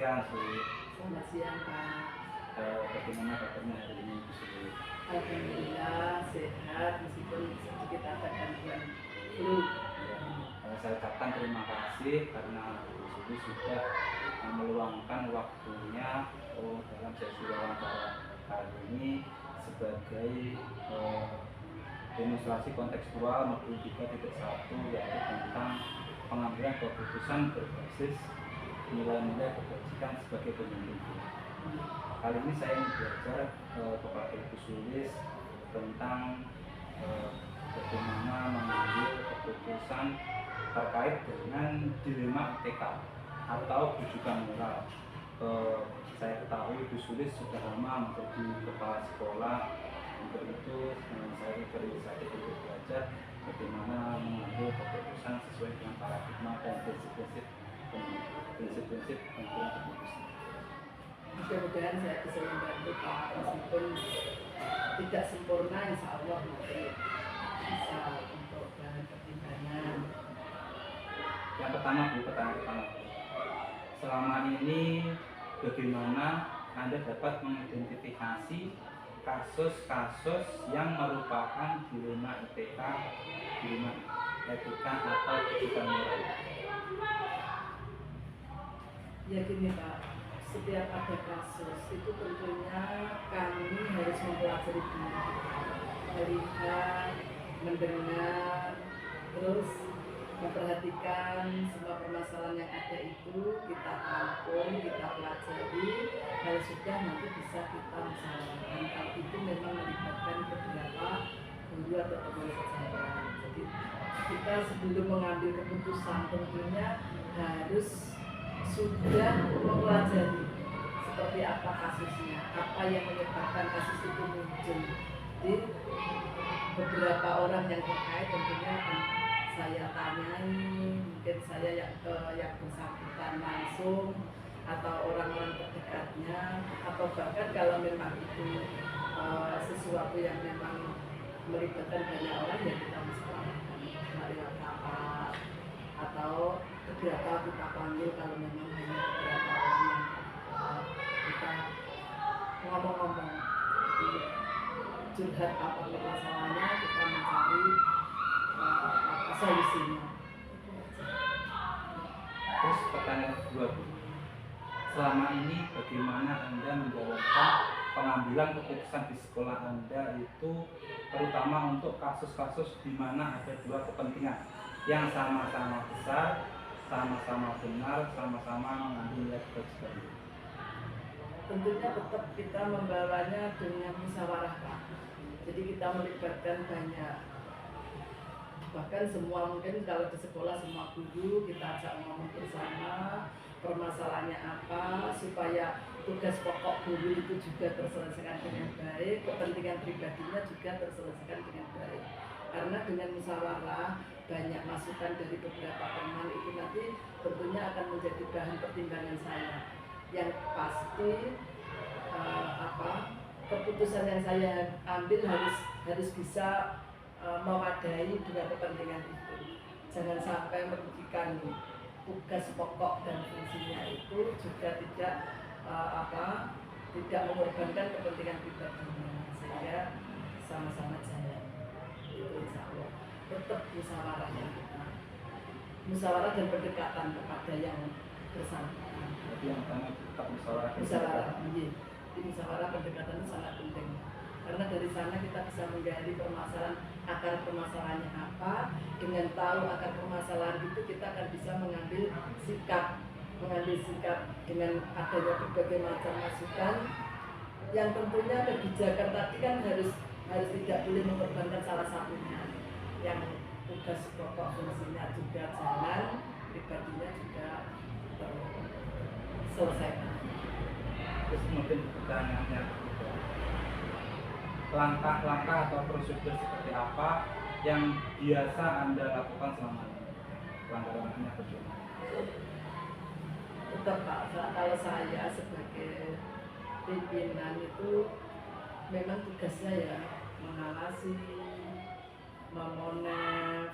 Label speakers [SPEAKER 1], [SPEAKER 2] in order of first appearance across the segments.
[SPEAKER 1] siang, Bu.
[SPEAKER 2] Selamat siang, Pak.
[SPEAKER 1] Bagaimana kabarnya hari ini, Bu Sri?
[SPEAKER 2] Alhamdulillah sehat meskipun sedikit ada gangguan flu.
[SPEAKER 1] Saya ucapkan terima kasih karena Bu Sri sudah meluangkan waktunya dalam sesi wawancara kali ini sebagai demonstrasi kontekstual modul 3.1 yaitu tentang pengambilan keputusan berbasis nilai-nilai kebajikan sebagai pemimpin. Kali ini saya ingin belajar kepada Ibu Sulis tentang bagaimana mengambil keputusan terkait dengan dilema ITK atau rujukan moral. Saya ketahui Ibu Sulis sudah lama menjadi kepala sekolah. Untuk itu saya berinisiatif untuk belajar bagaimana mengambil keputusan sesuai dengan paradigma dan prinsip-prinsip pengambilan keputusan.
[SPEAKER 2] Mudah-mudahan saya bisa membantu Pak, meskipun tidak sempurna, insya Allah nanti bisa untuk bahan pertimbangan.
[SPEAKER 1] Yang pertama, Bu, pertanyaan pertama. Selama ini bagaimana Anda dapat mengidentifikasi kasus-kasus yang merupakan dilema ITK, dilema etika atau rujukan moral?
[SPEAKER 2] Ya gini Pak, setiap ada kasus itu tentunya kami harus mempelajari dulu, melihat, mendengar, terus memperhatikan semua permasalahan yang ada itu kita tampung, kita pelajari, kalau sudah nanti bisa kita musyawarahkan. Kalau itu memang melibatkan beberapa guru atau teman sejarah. Jadi kita sebelum mengambil keputusan tentunya harus sudah mempelajari seperti apa kasusnya, apa yang menyebabkan kasus itu muncul. Jadi beberapa orang yang terkait tentunya akan saya tanyai, mungkin saya yang bersangkutan langsung atau orang-orang terdekatnya, atau bahkan kalau memang itu sesuatu yang memang melibatkan banyak orang ya kita musyawarahkan lewat rapat atau beberapa kita panggil kalau memang hanya beberapa orang yang kita ngomong-ngomong, jadi curhat apa masalahnya, kita mencari solusinya.
[SPEAKER 1] Terus pertanyaan kedua, Bu. Selama ini bagaimana Anda menjalankan pengambilan keputusan di sekolah Anda itu terutama untuk kasus-kasus di mana ada dua kepentingan yang sama-sama besar, sama-sama benar, sama-sama mengambil nilai kebajikan?
[SPEAKER 2] Tentunya tetap kita membawanya dengan musyawarah, Pak. Jadi kita melibatkan banyak, bahkan semua, mungkin kalau di sekolah semua guru kita ajak ngomong bersama permasalahannya apa supaya tugas pokok guru itu juga terselesaikan dengan baik, kepentingan pribadinya juga terselesaikan dengan baik. Karena dengan musyawarah banyak masukan dari beberapa teman itu nanti tentunya akan menjadi bahan pertimbangan saya. Yang pasti keputusan yang saya ambil harus bisa mewadai dengan kepentingan itu. Jangan sampai merugikan tugas pokok dan fungsinya itu, juga tidak mengorbankan kepentingan pribadinya, sehingga sama-sama jalan. Itu insya Allah tetap musyawarahnya kita, musyawarah dan pendekatan kepada yang bersangkutan.
[SPEAKER 1] Jadi yang pertama tetap musyawarah.
[SPEAKER 2] Musyawarah pendekatan itu sangat penting. Karena dari sana kita bisa menggali permasalahan, akar permasalahannya apa. Dengan tahu akar permasalahan itu kita akan bisa mengambil sikap dengan adanya berbagai macam masukan. Yang tentunya kebijakan tadi kan harus tidak boleh mengorbankan salah satunya. Yang tugas pokok fungsinya juga jalan, pribadinya juga terselesaikan.
[SPEAKER 1] Terus mungkin pertanyaannya ketiga, langkah-langkah atau prosedur seperti apa yang biasa Anda lakukan selama ini? Langkah-langkahnya bagaimana?
[SPEAKER 2] Tetap Pak, kalau saya sebagai pimpinan itu memang tugasnya ya mengawasi, memonef,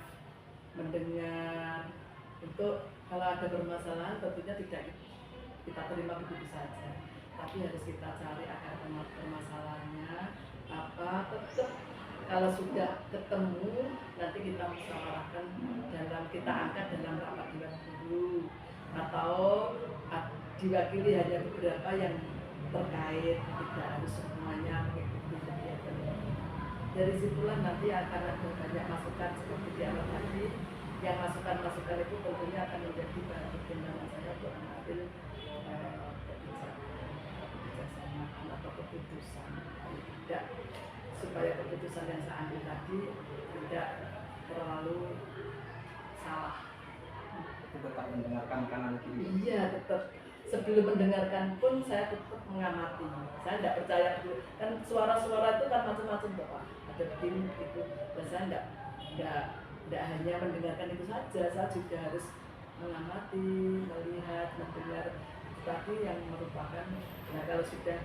[SPEAKER 2] mendengar. Untuk kalau ada permasalahan tentunya tidak kita terima begitu saja, tapi harus kita cari akar permasalahannya apa. Tetap kalau sudah ketemu nanti kita musyawarahkan kita angkat dalam rapat dewan guru atau diwakili hanya beberapa yang terkait, tidak harus semuanya mengikuti kegiatan. Dari situlah nanti akan ada banyak masukan seperti di awal tadi, yang masukan-masukan itu tentunya akan menjadi bahan pertimbangan saya untuk mengambil kebijaksanaan atau keputusan. Tidak, supaya keputusan yang saya ambil tadi tidak terlalu salah.
[SPEAKER 1] Tetap mendengarkan kanan kiri.
[SPEAKER 2] Iya, tetap. Sebelum mendengarkan pun saya tetap mengamati. Saya tidak percaya dulu. Kan suara-suara itu kan macam-macam Pak. Ada begini gitu. Dan saya tidak hanya mendengarkan itu saja. Saya juga harus mengamati, melihat, mendengar tadi yang merupakan. Nah kalau sudah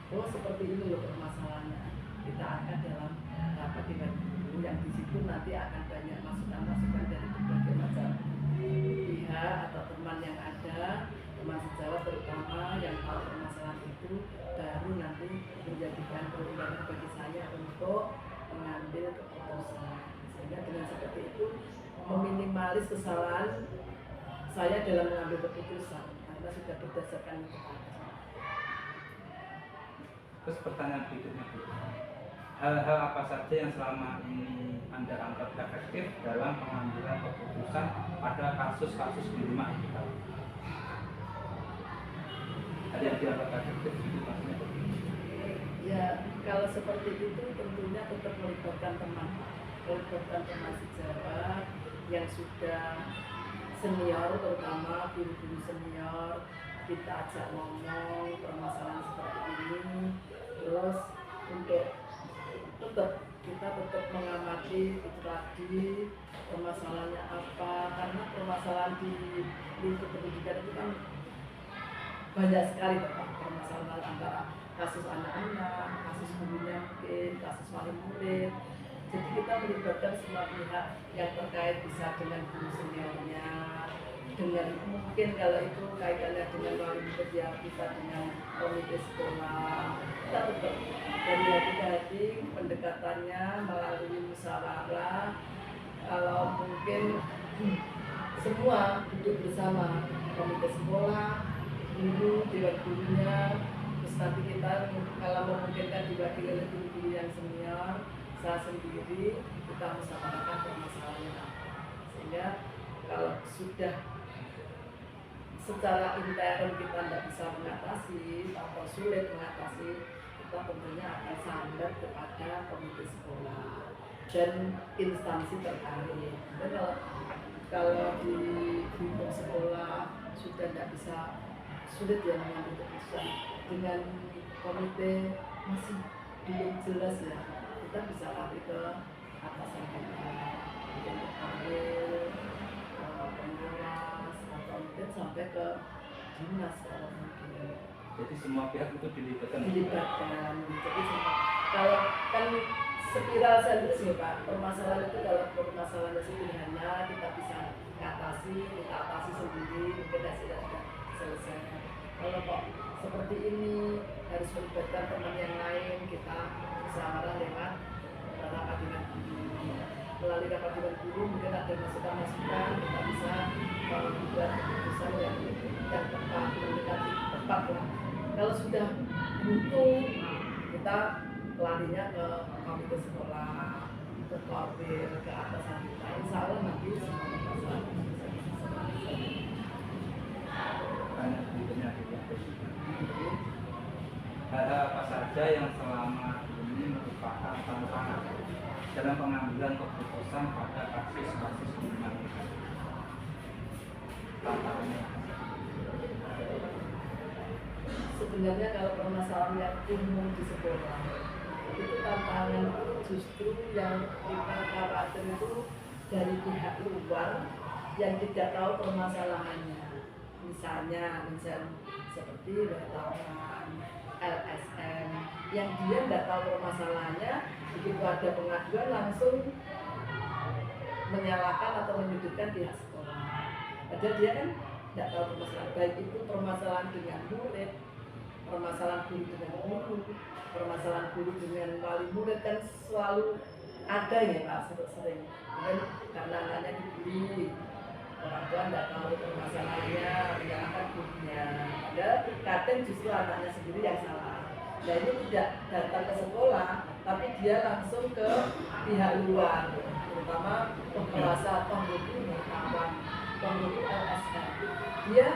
[SPEAKER 2] seperti ini loh permasalahannya, kita akan dalam rapat dengan guru yang di situ nanti akan banyak masukan-masukan dari berbagai macam pihak atau teman yang ada, teman sejawat terutama yang tahu permasalahan itu, baru nanti menjadikan pertimbangan bagi saya untuk mengambil keputusan. Sehingga dengan seperti itu meminimalis kesalahan saya dalam mengambil keputusan karena sudah berdasarkan kesalahan.
[SPEAKER 1] Terus pertanyaan berikutnya, hal-hal apa saja yang selama ini Anda anggap efektif dalam pengambilan keputusan pada kasus-kasus di rumah kita? Ada yang dianggap efektif itu maksudnya?
[SPEAKER 2] Ya, kalau seperti itu tentunya tetap melibatkan teman sejawat yang sudah senior, terutama guru-guru senior. Kita ajak ngomong permasalahan seperti ini, terus untuk kita tetap mengamati itu tadi permasalahannya apa, karena permasalahan di lingkup pendidikan itu kan banyak sekali permasalahan antara kasus anak-anak, kasus gurunya mungkin, kasus wali murid. Jadi kita melibatkan semua pihak yang terkait, bisa dengan guru seniornya, dengan mungkin kalau itu kaitannya dengan wali murid ya bisa dengan komite sekolah. Kita tetap dari hati ke hati pendekatannya melalui musyawarah. Kalau mungkin semua duduk bersama komite sekolah, guru, dewan gurunya, terus nanti kita kalau memungkinkan diwakili oleh guru-guru yang senior, saya sendiri, kita musyawarahkan permasalahannya apa. Sehingga kalau sudah secara intern kita tidak bisa mengatasi atau sulit mengatasi, kita tentunya akan sambat kepada komite sekolah dan instansi terkait. Dan kalau di lingkup sekolah sudah tidak bisa, sulit ya mengambil keputusan, dengan komite masih belum jelas ya, kita bisa lari ke atasan kita, untuk ambil pengawas atau mungkin sampai ke dinas kalau mungkin.
[SPEAKER 1] Jadi semua pihak itu dilibatkan.
[SPEAKER 2] Jadi kalau kan spiral sendiri ya Pak, permasalahan itu kalau permasalahan sederhana kita bisa atasi sendiri, mungkin hasilnya sudah selesai. Kalau kok seperti ini harus melibatkan teman yang lain, kita musyawarah lewat rapat dengan guru. Melalui rapat dengan guru mungkin ada masukan-masukan, kita bisa membuat keputusan yang tepat, mendekati tepat lah. Kalau sudah butuh, kita larinya ke komite sekolah, ke korbir, ke atasan kita. Insya Allah nanti semua masalah bisa diselesaikan.
[SPEAKER 1] Tanya berikutnya, hal-hal apa saja yang selama ini merupakan tantangan dalam pengambilan keputusan pada kasus-kasus di rumah kita? Tantangannya
[SPEAKER 2] sebenarnya kalau permasalahan yang umum di sekolah itu tantangan justru yang kita khawatir itu dari pihak luar yang tidak tahu permasalahannya, misalnya seperti wartawan, LSM yang dia tidak tahu permasalahannya, begitu ada pengaduan langsung menyalahkan atau menyudutkan pihak sekolah, padahal dia kan tidak tahu permasalahan, baik itu permasalahan dengan murid, permasalahan guru dengan guru, permasalahan guru dengan wali murid, kan selalu ada ya Pak, sering mungkin karena anaknya dibully, orang tua tidak tahu permasalahannya, menyalahkan gurunya, padahal kadang justru anaknya sendiri yang salah. Nah ini tidak datang ke sekolah, tapi dia langsung ke pihak luar, terutama penguasa penghubung kawan penghubung LSM. Dia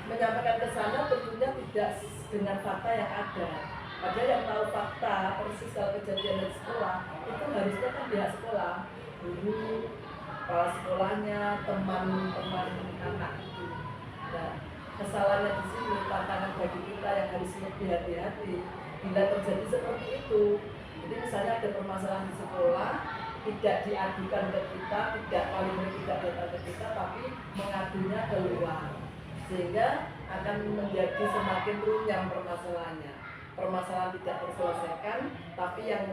[SPEAKER 2] menyampaikan ke sana tentunya tidak dengan fakta yang ada. Padahal yang tahu fakta persis kalau kejadian di sekolah itu harusnya kan pihak sekolah, guru, kepala sekolahnya, teman-teman anak itu. Nah, kesalahannya di sini, tantangan bagi kita yang harus lebih hati-hati bila terjadi seperti itu. Jadi misalnya ada permasalahan di sekolah, tidak diadukan ke kita, tidak wali murid tidak datang ke kita, tapi mengadunya ke luar, sehingga akan menjadi semakin runyam permasalahannya. Permasalahan tidak terselesaikan, tapi yang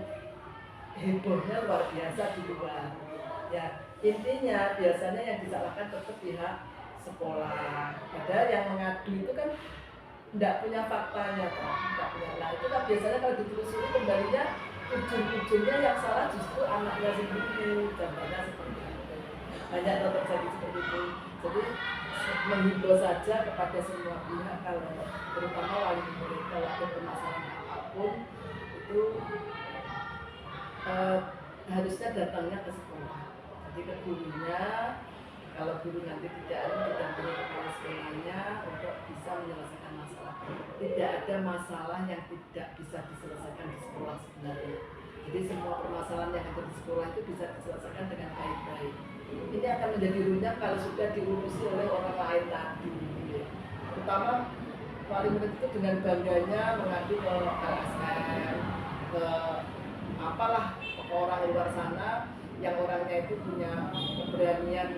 [SPEAKER 2] hebohnya luar biasa di luar. Ya, intinya biasanya yang disalahkan tetap pihak sekolah. Padahal yang mengadu itu kan tidak punya faktanya, Pak. Tidak punya. Nah, itu kan biasanya kalau ditelusuri kembalinya ujung-ujungnya yang salah justru anaknya sendiri. Contohnya seperti itu. Banyak terjadi seperti itu. Jadi menghimbau saja kepada semua pihak, kalau terutama wali murid, kalau ada permasalahan apapun itu harusnya datangnya ke sekolah, jadi ke gurunya. Kalau guru nanti tidak ada, didampingi kepala sekolahnya untuk bisa menyelesaikan masalah. Tidak ada masalah yang tidak bisa diselesaikan di sekolah sebenarnya. Jadi semua permasalahan yang ada di sekolah itu bisa diselesaikan dengan baik-baik. Ini akan menjadi runyam kalau sudah diurusi oleh orang lain tadi. Terutama wali murid itu dengan bangganya mengadu ke LSM, ke apalah, ke orang luar sana yang orangnya itu punya keberanian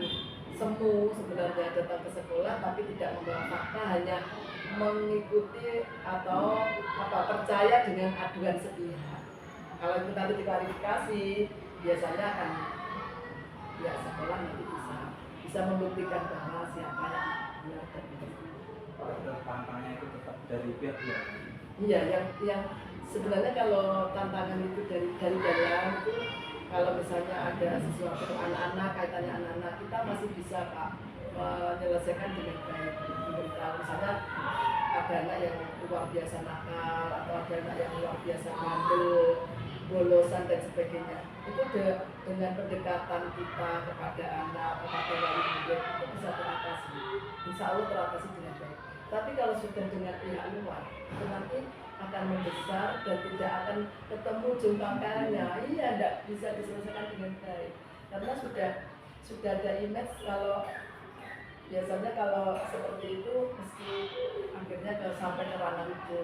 [SPEAKER 2] semu sebenarnya datang ke sekolah, tapi tidak membawa fakta, hanya mengikuti atau percaya dengan aduan sepihak. Kalau itu nanti diklarifikasi, biasanya akan ya sekolah nanti bisa membuktikan bahwa siapa yang benar dan benar.
[SPEAKER 1] Tantangannya itu tetap dari pihak luar.
[SPEAKER 2] Iya, yang sebenarnya kalau tantangan itu dari dalam itu, kalau misalnya ada sesuatu anak-anak, kaitannya anak-anak, kita masih bisa Pak menyelesaikan dengan baik. Memberitahu misalnya ada anak yang luar biasa nakal, atau ada anak yang luar biasa bandel, bolosan dan sebagainya. Itu dengan pendekatan kita kepada anak, kepada wali murid itu bisa teratasi. Insya Allah teratasi dengan baik. Tapi kalau sudah dengan pihak luar, itu nanti akan membesar dan tidak akan ketemu ujung pangkalnya. Iya, tidak bisa diselesaikan dengan baik. Karena sudah ada image kalau biasanya kalau seperti itu mesti akhirnya sampai ke ranah itu.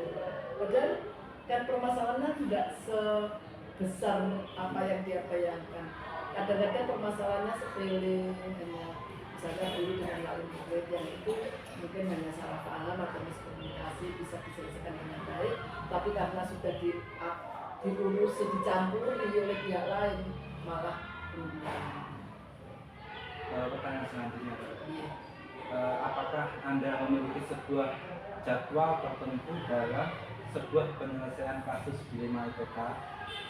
[SPEAKER 2] Padahal kan permasalahannya tidak sebesar apa yang dia bayangkan. Kadang-kadang permasalahannya sepele, hanya misalnya guru dengan wali murid yang itu mungkin hanya salah paham atau miskomunikasi, bisa diselesaikan dengan baik, tapi karena sudah diurusi, dicampuri oleh pihak lain, malah berubah.
[SPEAKER 1] Pertanyaan selanjutnya, apakah Anda memiliki sebuah jadwal tertentu dalam sebuah penyelesaian kasus dilema IPK?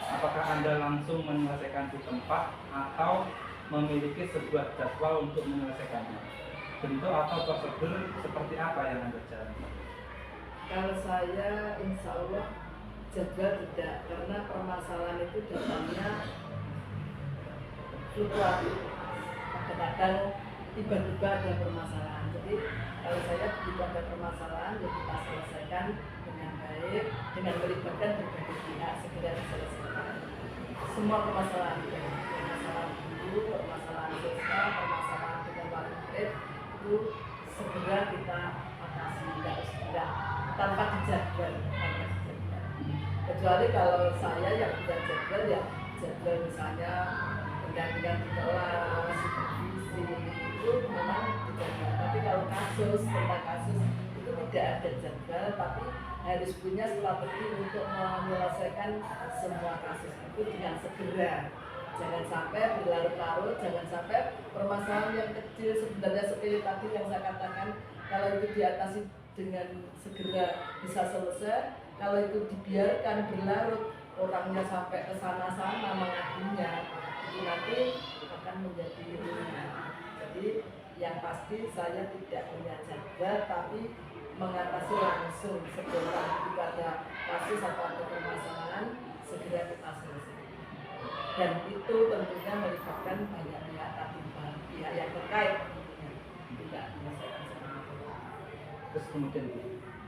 [SPEAKER 1] Apakah Anda langsung menyelesaikan di tempat atau memiliki sebuah jadwal untuk menyelesaikannya? Bentuk atau prosedur seperti apa yang Anda jalankan?
[SPEAKER 2] Kalau saya insya Allah jadwal tidak, karena permasalahan itu datangnya fluktuatif. Kadang-kadang tiba-tiba ada permasalahan. Jadi kalau saya begitu ada permasalahan, ya kita selesaikan dengan baik, dengan melibatkan berbagai pihak, segera diselesaikan. Semua permasalahan, permasalahan guru, permasalahan siswa, permasalahan dengan wali murid, itu segera kita atasi, tidak tanpa dijadwal. Kecuali kalau saya yang tidak jadwal, ya jadwal misalnya pendampingan di kelas, supervisi, itu memang dijadwal. Tapi kalau tentang kasus itu tidak ada jadwal, tapi harus punya strategi untuk menyelesaikan semua kasus itu dengan segera. Jangan sampai berlarut-larut, jangan sampai permasalahan yang kecil sebenarnya sepele tadi yang saya katakan Kalau itu diatasi dengan segera bisa selesai, kalau itu dibiarkan berlarut orangnya sampai ke sana-sana mengadunya, itu nanti akan menjadi runyam. Jadi yang pasti saya tidak punya jaga, tapi mengatasi langsung setelah jika ada kasus atau ada permasalahan segera kita selesaikan. Dan itu tentunya melibatkan banyak pihak, tapi pihak yang terkait tentunya tidak menyelesaikan sendiri.
[SPEAKER 1] Terus kemudian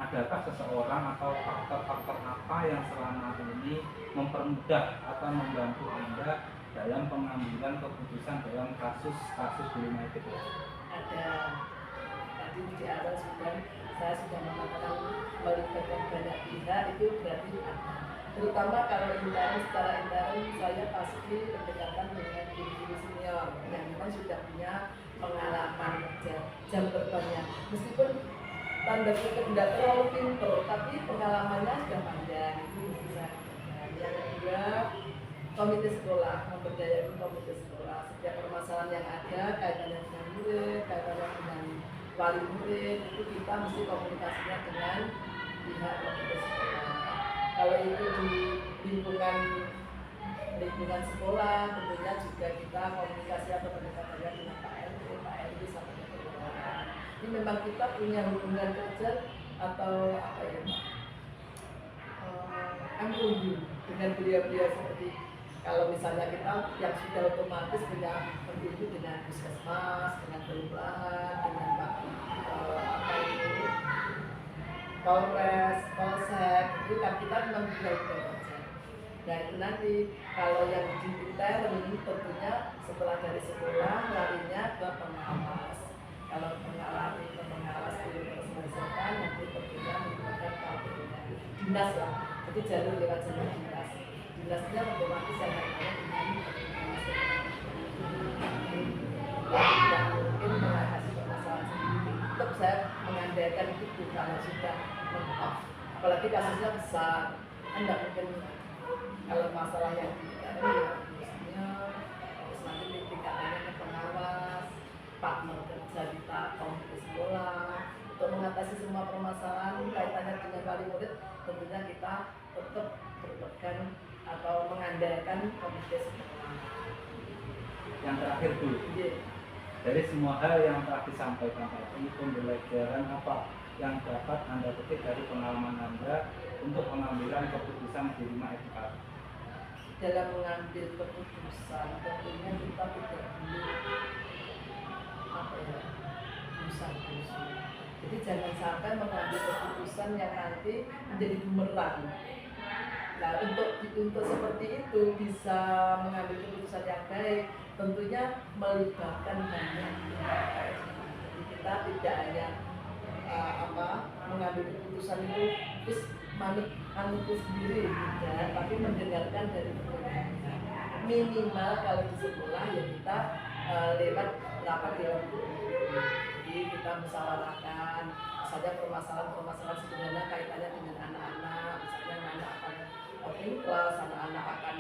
[SPEAKER 1] adakah seseorang atau faktor-faktor apa yang selama ini mempermudah atau membantu Anda dalam pengambilan keputusan dalam kasus-kasus di rumah itu?
[SPEAKER 2] Ada, tadi di awal saya sudah mengatakan melibatkan banyak pihak, itu berarti ada. Terutama kalau intern, secara intern saya pasti berdekatan dengan guru-guru senior yang memang sudah punya pengalaman kerja jam terbangnya, meskipun tanda kutip tidak terlalu pintar, tapi pengalamannya sudah panjang, itu bisa. Yang kedua, komite sekolah, memberdayakan komite sekolah. Setiap permasalahan yang ada kaitannya dengan murid, kaitannya dengan wali murid, itu kita mesti komunikasinya dengan pihak komite sekolah. Kalau itu di lingkungan sekolah, tentunya juga kita komunikasi atau pendekatannya dengan Pak RT sampai ke kelurahan. Ini memang kita punya hubungan kerja atau apa ya Pak? MOU dengan beliau-beliau seperti kalau misalnya kita yang sudah otomatis punya MOU dengan puskesmas, dengan kelurahan, dengan Pak Polres, Polsek, itu kan kita memang punya hubungan kerja. Nah itu nanti kalau yang di intern tentunya setelah dari sekolah larinya ke pengawas. Kalau pengawas belum selesaikan nanti tentunya menggunakan KPU-nya dinas lah. Jadi jalur lewat jalur dinas. Dinasnya otomatis yang kaitannya dengan tidak mungkin mengatasi permasalahan sendiri. Tetap saya mengandalkan itu kalau sudah mentok. Apalagi kasusnya besar, kan tidak mungkin kalau masalah yang tidak biasanya terus nanti tingkatannya ke pengawas, partner kerja kita, komite sekolah. Untuk mengatasi semua permasalahan kaitannya dengan wali murid, tentunya kita tetap berpegang atau mengandalkan komite sekolah.
[SPEAKER 1] Yang terakhir Bu, dari semua hal yang telah disampaikan tadi, pembelajaran apa yang dapat Anda petik dari pengalaman Anda untuk pengambilan keputusan di rumah edukatif?
[SPEAKER 2] Dalam mengambil keputusan, tentunya kita tidak perlu busa-busu. Jadi jangan sampai mengambil keputusan yang nanti menjadi bumerang. Nah, untuk seperti itu bisa mengambil keputusan yang baik, tentunya melibatkan banyak pihak. Jadi kita tidak hanya mengambil keputusan itu terus manut sendiri, tidak, tapi mendengarkan dari berbagai pihak. Minimal kalau di sekolah ya kita lewat rapat dewan guru. Jadi kita musyawarahkan saja permasalahan sebenarnya kaitannya dengan anak-anak, misalnya anak akan open class, anak-anak akan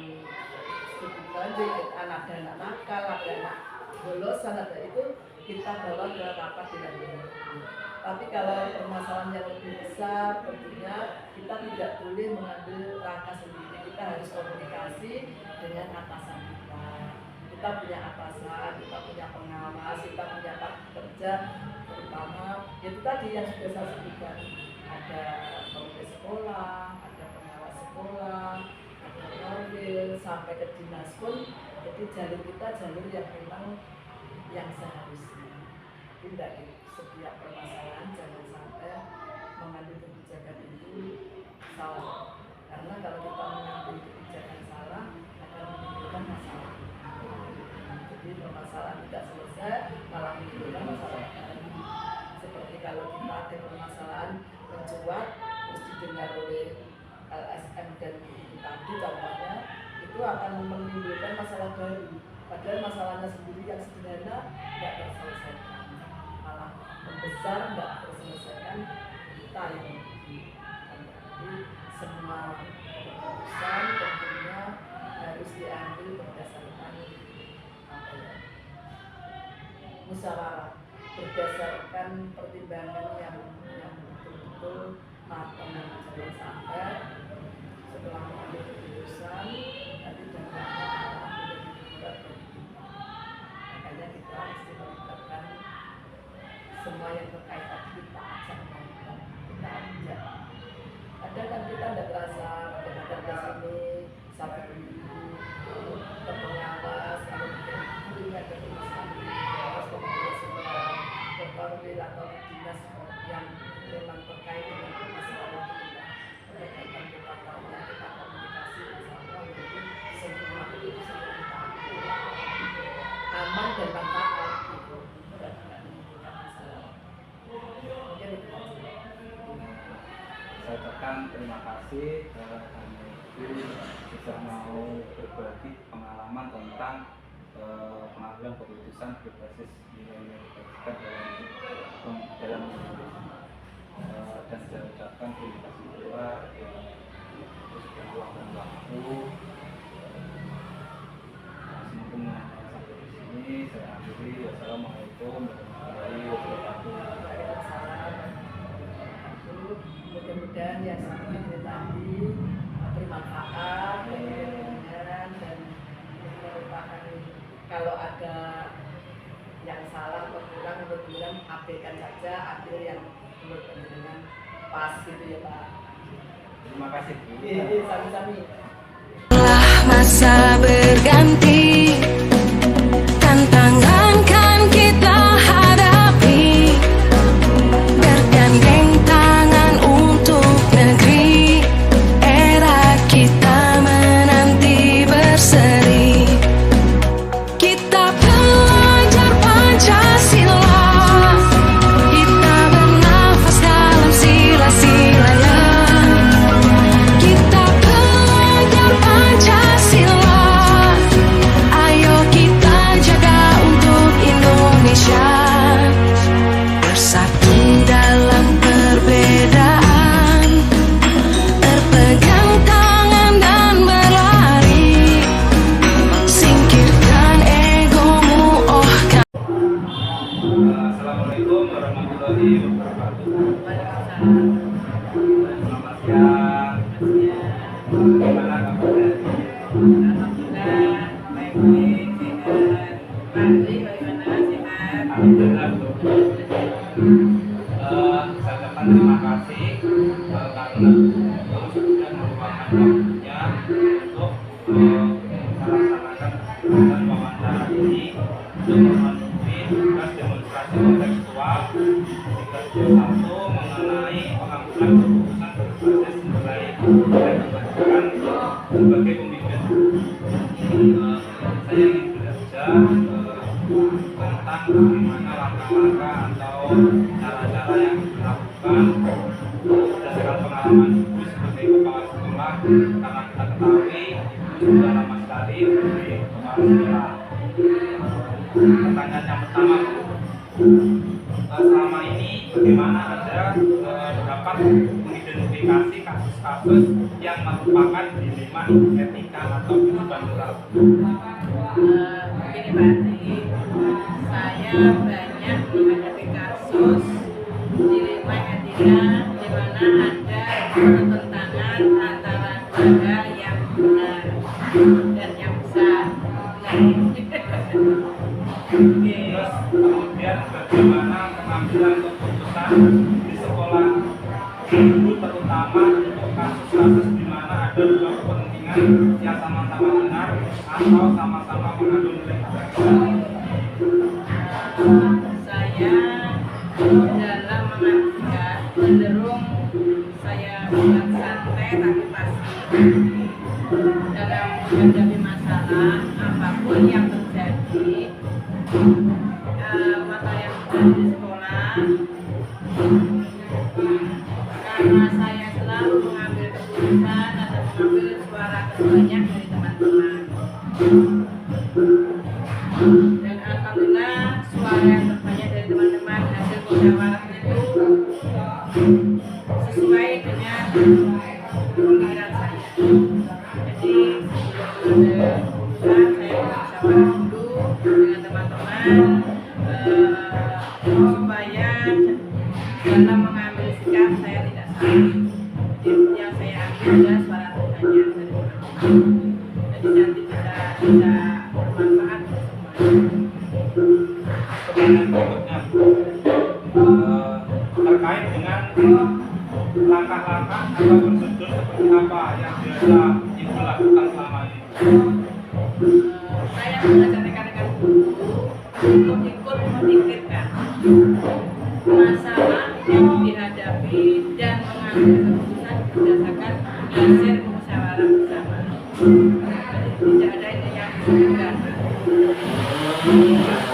[SPEAKER 2] studi banding, anak nakal, ada anak bolosan, ada itu kita bawa ke rapat dewan guru. Tapi kalau permasalahan yang lebih besar, tentunya kita tidak boleh mengambil langkah sendiri. Kita harus komunikasi dengan atasan kita. Kita punya atasan, kita punya pengawas, kita punya partner kerja, terutama itu tadi yang sudah saya sebutkan. Ada komite sekolah, ada pengawas sekolah, ada mobil, sampai ke dinas pun. Jadi jalur kita jalur yang memang yang seharusnya. Tidak setiap permasalahan jangan sampai mengambil kebijakan itu salah, karena kalau kita mengambil kebijakan salah akan menimbulkan masalah. Jadi permasalahan tidak selesai malah menimbulkan masalah baru. Seperti kalau kita ada permasalahan mencuat terus didengar oleh LSM dan itu tadi contohnya, itu akan menimbulkan masalah baru. Padahal masalahnya sendiri yang sederhana tidak terselesaikan, malah membesar tidak terselesaikan, kita yang rugi. Jadi semua keputusan tentunya harus diambil berdasarkan musyawarah. berdasarkan pertimbangan yang betul-betul matang, jangan sampai setelah mengambil keputusan nanti dampaknya berat bagi kita. Makanya kita mesti melibatkan semua yang terkait tadi, kita ajak ngomong, kita ajak. Ada kan kita tidak terasa pada datang ke sini satu minggu terpengawas, kalau mungkin ada tulisan pengawas pemilihan personil atau dinas yang memang terkait dengan masalah kita berkaitan kepatannya, kita komunikasi bersama untuk semua keputusan yang kita ambil aman dan manfaat gitu, dan tidak menimbulkan masalah. Mungkin itu aja.
[SPEAKER 1] Saya ucapkan terima kasih karena itu bisa mau berbagi pengalaman tentang pengambilan keputusan berbasis nilai-nilai dalam dan saya ucapkan terima kasih pula terus berluangkan waktu mungkin sampai di sini saya akhiri. Wassalamualaikum warahmatullahi wabarakatuh.
[SPEAKER 2] Mudah-mudahan yang seperti tadi bermanfaat bagi pendengaran, dan merupakan kalau ada yang salah atau kurang mudah-mudahan abaikan saja, ambil yang menurut pendengaran pas gitu ya Pak.
[SPEAKER 1] Terima kasih Bu.
[SPEAKER 2] Iya, sami-sami.
[SPEAKER 3] Masa berganti, tantangan kan kita hadapi, bergandeng tangan untuk negeri, era kita menanti berseri. Kita belajar Pancasila, kita bernafas dalam sila-silanya. Kita belajar Pancasila, ayo kita jaga untuk Indonesia. Bersatu dalam perbedaan, berpegang tangan dan berlari, singkirkan egomu, oh kan.
[SPEAKER 1] Assalamualaikum warahmatullahi wabarakatuh. Selamat siang. Gimana kabarnya?
[SPEAKER 2] Alhamdulillah baik-baik, sehat. Pak Dwi bagaimana, sehat?
[SPEAKER 1] Alhamdulillah Bu. Saya ucapkan terima kasih karena sudah meluangkan waktunya untuk melaksanakan kegiatan wawancara ini untuk memenuhi tugas demonstrasi kontekstual 31 mengenai pengambilan keputusan berbasis nilai dan kebajikan sebagai pemimpin. Saya ingin belajar tentang bagaimana langkah-langkah atau cara-cara yang dilakukan berdasarkan pengalaman Ibu sebagai kepala sekolah, karena kita ketahui Ibu sudah lama sekali menjadi kepala sekolah. Pertanyaan yang pertama, selama ini bagaimana Anda dapat mengidentifikasi kasus-kasus yang merupakan dilema etika atau kehidupan moral?
[SPEAKER 4] Begini Pak Adi, saya banyak menghadapi kasus dilema etika di mana ada pertentangan antara dua hal yang benar dan yang besar.
[SPEAKER 1] Terus kemudian bagaimana pengambilan keputusan di sekolah Ibu, terutama untuk kasus-kasus di mana ada dua kepentingan yang sama-sama benar atau sama-sama mengandung nilai kebenaran?
[SPEAKER 4] Saya dalam mengajukan cenderung saya buat santai tapi pasti dalam menghadapi masalah apapun yang terjadi, mata yang terjadi di sekolah, karena saya selalu mengambil keputusan atau mengambil suara terbanyak dari teman-teman, dan alhamdulillah suara yang terbanyak dari teman-teman hasil musyawarah itu sesuai dengan pemikiran saya. Jadi sebelum ada keputusan saya musyawarah dulu dengan teman-teman, banyak dari teman-teman. Jadi nanti bisa bermanfaat untuk semua.
[SPEAKER 1] Pertanyaan berikutnya, terkait dengan langkah-langkah atau prosedur seperti apa yang biasa Ibu lakukan selama ini?
[SPEAKER 4] Saya mengajak rekan-rekan guru untuk ikut memikirkan masalah yang dihadapi dan mengambil keputusan berdasarkan hasil musyawarah bersama. Jadi tidak ada ini yang bukan.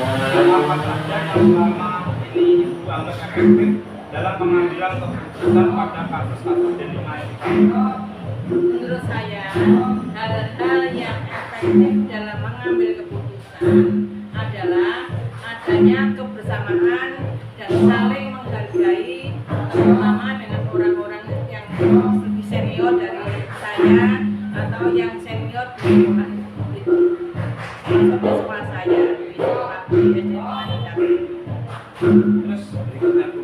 [SPEAKER 1] Dan apa saja yang selama ini Ibu anggap efektif dalam pengambilan keputusan pada kasus-kasus dilema etika?
[SPEAKER 4] Menurut saya, hal-hal yang efektif dalam mengambil keputusan adalah adanya kebersamaan dan saling menghargai, terutama dengan orang-orang yang lebih senior dari saya atau yang senior di sekolah itu. Seperti sekolah saya di sekolah di SMA di Jakarta.
[SPEAKER 1] Terus berikutnya Bu,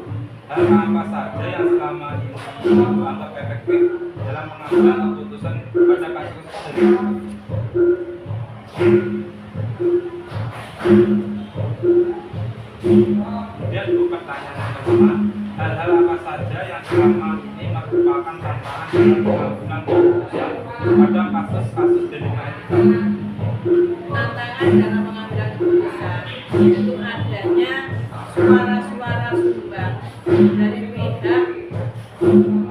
[SPEAKER 1] hal apa saja yang selama ini Ibu anggap efektif dalam mengambil keputusan pada kasus dilema? Kemudian Bu, pertanyaan yang kedua, hal-hal apa saja yang selama ini merupakan tantangan dalam pengambilan keputusan pada kasus-kasus dilema etika?
[SPEAKER 4] Tantangan dalam mengambil keputusan itu adanya suara-suara sumbang dari pihak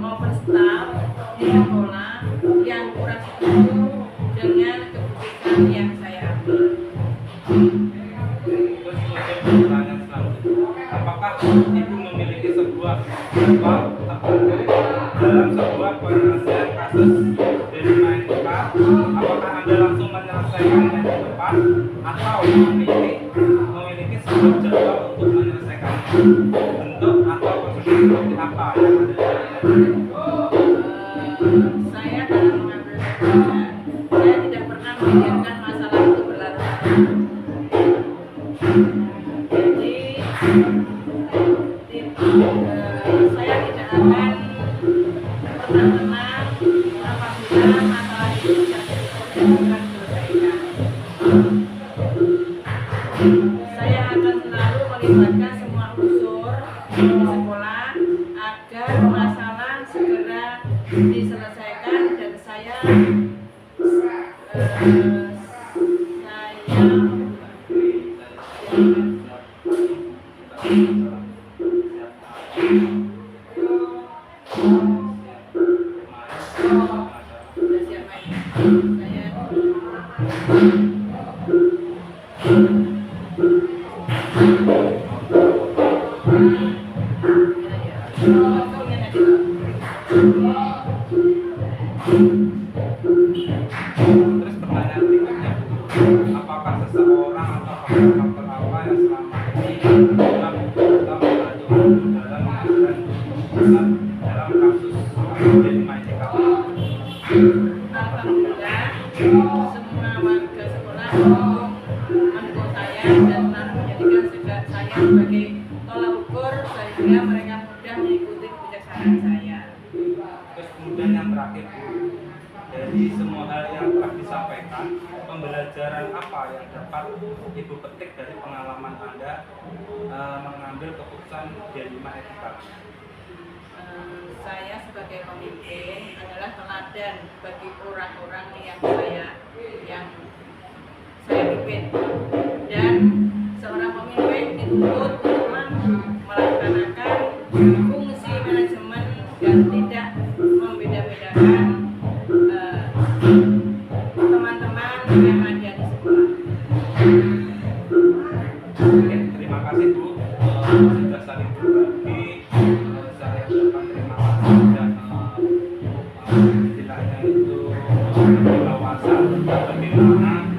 [SPEAKER 4] maupun staf di sekolah yang kurang setuju dengan keputusan yang saya ambil.
[SPEAKER 1] Terus untuk pertanyaan selanjutnya, apakah Ibu memiliki sebuah dalam sebuah penyelesaian kasus dilema etika? Apakah Anda langsung menyelesaikannya di depan atau memiliki sebuah jadwal untuk menyelesaikannya? Bentuk atau prosedur seperti apa yang Anda jalankan?
[SPEAKER 4] Saya dalam mengambil keputusan, saya tidak pernah membiarkan masalah itu berlarut-larut. Jadi saya tidak akan pernah tenang apabila masalah itu tidak diselesaikan. Saya akan selalu melibatkan semua unsur di sekolah agar masalah segera diselesaikan dan saya
[SPEAKER 1] Terus pertanyaan berikutnya, apakah seseorang atau faktor apa yang selama ini dalam membantu dalam mengambil keputusan dalam kasus dilema etika?
[SPEAKER 4] alhamdulillah semua warga sekolah mendukung saya dan selalu menjadikan saya sebagai tolak ukur sehingga mereka mudah mengikuti kebijaksanaan saya.
[SPEAKER 1] Terus kemudian yang terakhir Bu, dari semua hal yang telah disampaikan, pembelajaran apa yang dapat Ibu petik dari pengalaman Anda mengambil keputusan dilema etika?
[SPEAKER 4] Saya sebagai pemimpin adalah teladan bagi orang-orang yang saya pimpin, dan seorang pemimpin dituntut untuk melaksanakan fungsi manajemen dan tidak membeda-bedakan teman-teman yang ada di sekolah.
[SPEAKER 1] Oke, terima kasih Bu sudah saling berbagi. Saya ucapkan terima kasih dan istilahnya itu wawasan bagaimana